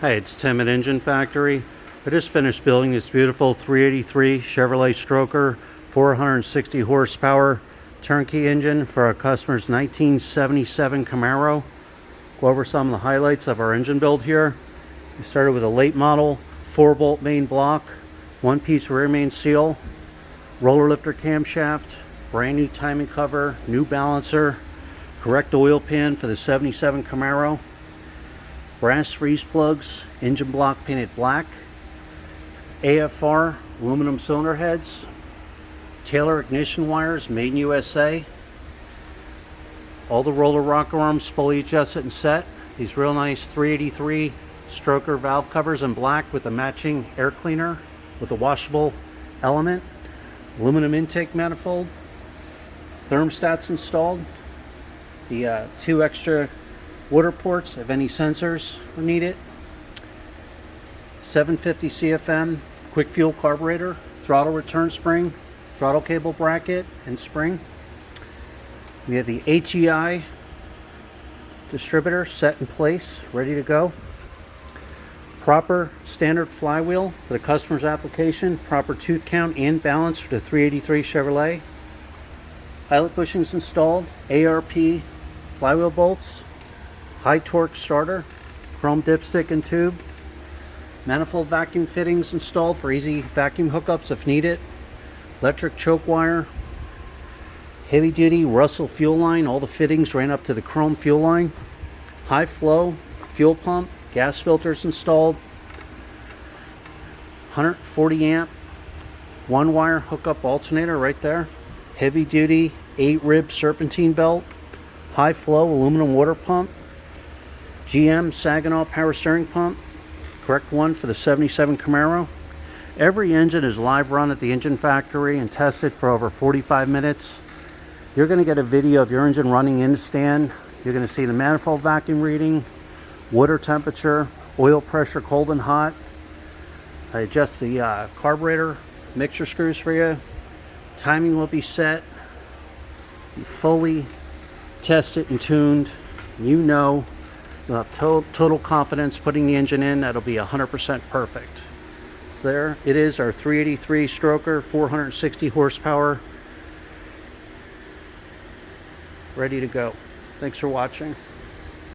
Hey, it's Tim at Engine Factory. I just finished building this beautiful 383 Chevrolet Stroker 460 horsepower turnkey engine for our customer's 1977 Camaro. Go over some of the highlights of our engine build here. We started with a late model 4-bolt main block, 1-piece rear main seal, roller lifter camshaft, brand new timing cover, new balancer, correct oil pan for the 77 Camaro, brass freeze plugs, engine block painted black, AFR aluminum cylinder heads, Taylor ignition wires made in USA, all the roller rocker arms fully adjusted and set, these real nice 383 stroker valve covers in black with a matching air cleaner with a washable element, aluminum intake manifold, thermostats installed, the 2 extra water ports if any sensors are needed, 750 CFM quick fuel carburetor, throttle return spring, throttle cable bracket and spring. We have the HEI distributor set in place, ready to go. Proper standard flywheel for the customer's application, proper tooth count and balance for the 383 Chevrolet. Pilot bushings installed, ARP flywheel bolts, high torque starter, chrome dipstick and tube, manifold vacuum fittings installed for easy vacuum hookups if needed, electric choke wire, heavy duty Russell fuel line, all the fittings ran up to the chrome fuel line, high flow fuel pump, gas filters installed, 140 amp 1-wire hookup alternator right there, heavy duty 8-rib serpentine belt, high flow aluminum water pump, GM Saginaw power steering pump, correct one for the 77 Camaro. Every engine is live run at the engine factory and tested for over 45 minutes. You're going to get a video of your engine running in the stand. You're going to see the manifold vacuum reading, water temperature, oil pressure cold and hot. I adjust the carburetor mixture screws for you. Timing will be set. Be fully tested and tuned. You know you'll have total confidence putting the engine in. That'll be 100% perfect. So there it is, our 383 stroker, 460 horsepower, ready to go. Thanks for watching.